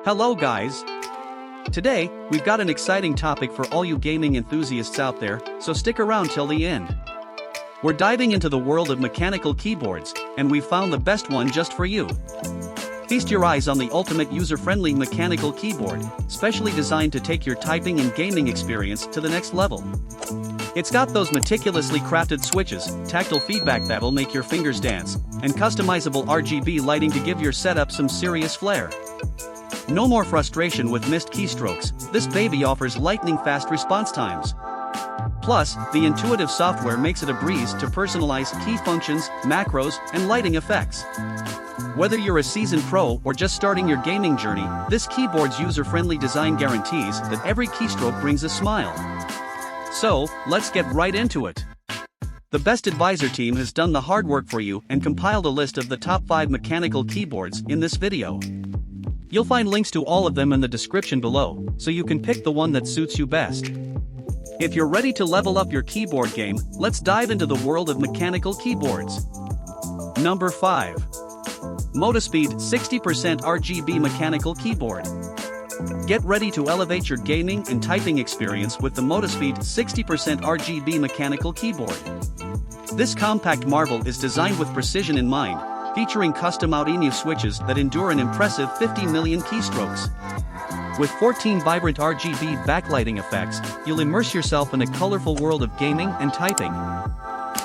Hello guys! Today, we've got an exciting topic for all you gaming enthusiasts out there, so stick around till the end. We're diving into the world of mechanical keyboards, and we've found the best one just for you. Feast your eyes on the ultimate user-friendly mechanical keyboard, specially designed to take your typing and gaming experience to the next level. It's got those meticulously crafted switches, tactile feedback that'll make your fingers dance, and customizable RGB lighting to give your setup some serious flair. No more frustration with missed keystrokes, this baby offers lightning-fast response times. Plus, the intuitive software makes it a breeze to personalize key functions, macros, and lighting effects. Whether you're a seasoned pro or just starting your gaming journey, this keyboard's user-friendly design guarantees that every keystroke brings a smile. So, let's get right into it. The Best Advisor team has done the hard work for you and compiled a list of the top 5 mechanical keyboards in this video. You'll find links to all of them in the description below, so you can pick the one that suits you best. If you're ready to level up your keyboard game, let's dive into the world of mechanical keyboards. Number 5. Motospeed 60% RGB Mechanical Keyboard. Get ready to elevate your gaming and typing experience with the Motospeed 60% RGB Mechanical Keyboard. This compact marvel is designed with precision in mind, featuring custom enlightening switches that endure an impressive 50 million keystrokes. With 14 vibrant RGB backlighting effects, you'll immerse yourself in a colorful world of gaming and typing.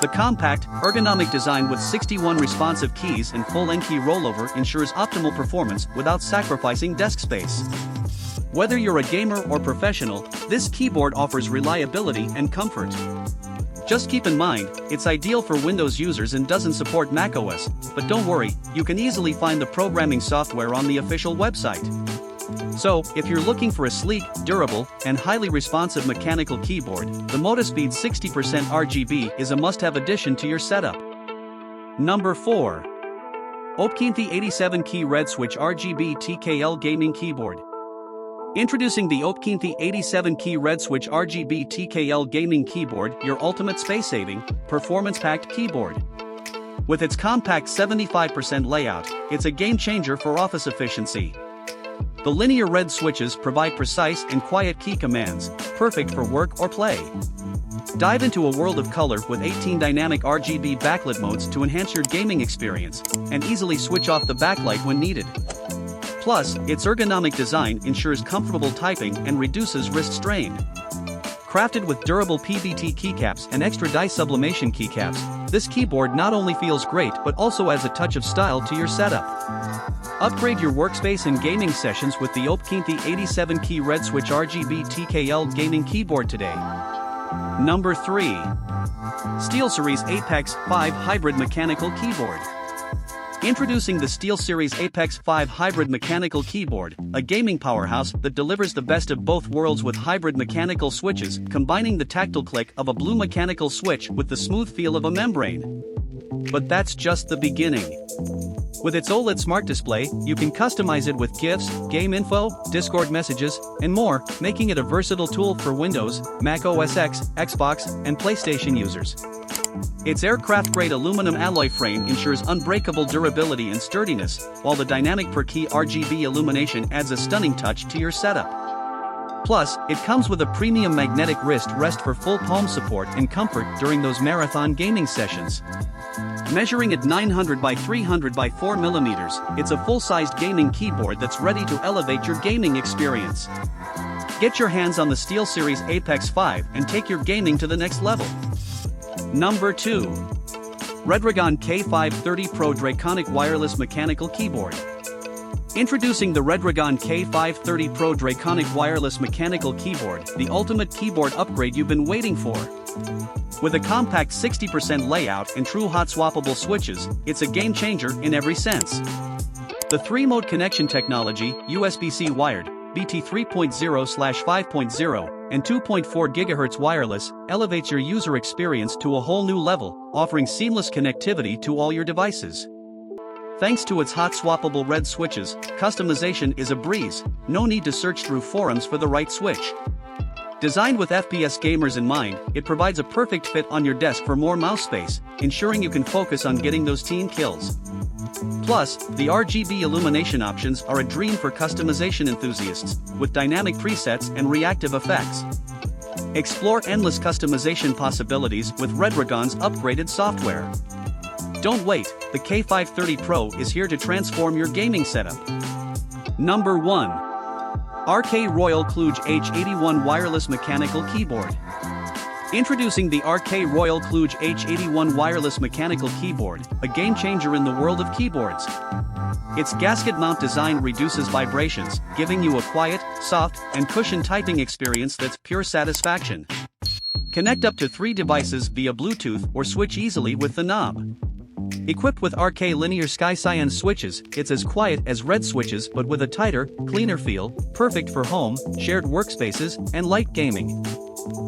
The compact, ergonomic design with 61 responsive keys and full N-key rollover ensures optimal performance without sacrificing desk space. Whether you're a gamer or professional, this keyboard offers reliability and comfort. Just keep in mind, it's ideal for Windows users and doesn't support macOS, but don't worry, you can easily find the programming software on the official website. So, if you're looking for a sleek, durable, and highly responsive mechanical keyboard, the Motospeed 60% RGB is a must-have addition to your setup. Number 4. OWPKEENTHY 87-key Red Switch RGB TKL Gaming Keyboard. Introducing the OWPKEENTHY 87-key Red Switch RGB TKL Gaming Keyboard, your ultimate space-saving, performance-packed keyboard. With its compact 75% layout, it's a game-changer for office efficiency. The linear red switches provide precise and quiet key commands, perfect for work or play. Dive into a world of color with 18 dynamic RGB backlit modes to enhance your gaming experience, and easily switch off the backlight when needed. Plus, its ergonomic design ensures comfortable typing and reduces wrist strain. Crafted with durable PVT keycaps and extra dye sublimation keycaps, this keyboard not only feels great but also adds a touch of style to your setup. Upgrade your workspace and gaming sessions with the OWPKEENTHY 87-key Red Switch RGB TKL Gaming Keyboard today. Number 3. SteelSeries Apex 5 Hybrid Mechanical Keyboard. Introducing the SteelSeries Apex 5 Hybrid Mechanical Keyboard, a gaming powerhouse that delivers the best of both worlds with hybrid mechanical switches, combining the tactile click of a blue mechanical switch with the smooth feel of a membrane. But that's just the beginning. With its OLED smart display, you can customize it with GIFs, game info, Discord messages, and more, making it a versatile tool for Windows, Mac OS X, Xbox, and PlayStation users. Its aircraft-grade aluminum alloy frame ensures unbreakable durability and sturdiness, while the dynamic per-key RGB illumination adds a stunning touch to your setup. Plus, it comes with a premium magnetic wrist rest for full palm support and comfort during those marathon gaming sessions. Measuring at 900 by 300 by 4 mm, it's a full-sized gaming keyboard that's ready to elevate your gaming experience. Get your hands on the SteelSeries Apex 5 and take your gaming to the next level. Number 2. REDRAGON K530 Pro DRACONIC Wireless Mechanical Keyboard. Introducing the REDRAGON K530 Pro DRACONIC Wireless Mechanical Keyboard, the ultimate keyboard upgrade you've been waiting for. With a compact 60% layout and true hot-swappable switches, it's a game-changer in every sense. The 3-mode connection technology, USB-C wired, BT 3.0/5.0, and 2.4 GHz wireless, elevates your user experience to a whole new level, offering seamless connectivity to all your devices. Thanks to its hot-swappable red switches, customization is a breeze, no need to search through forums for the right switch. Designed with FPS gamers in mind, it provides a perfect fit on your desk for more mouse space, ensuring you can focus on getting those team kills. Plus, the RGB illumination options are a dream for customization enthusiasts, with dynamic presets and reactive effects. Explore endless customization possibilities with REDRAGON's upgraded software. Don't wait, the K530 Pro is here to transform your gaming setup. Number 1. Royal Kluge H81 Wireless Mechanical Keyboard. Introducing the Royal Kluge H81 Wireless Mechanical Keyboard, a game-changer in the world of keyboards. Its gasket mount design reduces vibrations, giving you a quiet, soft, and cushioned typing experience that's pure satisfaction. Connect up to 3 devices via Bluetooth or switch easily with the knob. Equipped with linear sky cyan switches, it's as quiet as red switches but with a tighter, cleaner feel, perfect for home, shared workspaces, and light gaming.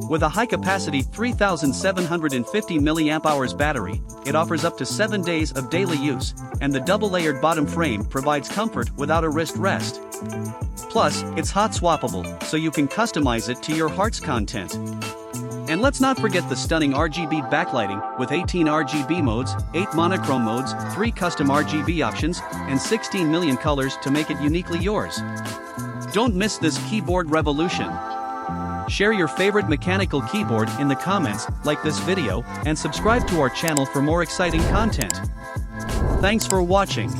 With a high-capacity 3,750 mAh battery, it offers up to 7 days of daily use, and the double-layered bottom frame provides comfort without a wrist rest. Plus, it's hot swappable, so you can customize it to your heart's content. And let's not forget the stunning RGB backlighting, with 18 RGB modes, 8 monochrome modes, 3 custom RGB options, and 16 million colors to make it uniquely yours. Don't miss this keyboard revolution. Share your favorite mechanical keyboard in the comments, like this video, and subscribe to our channel for more exciting content. Thanks for watching.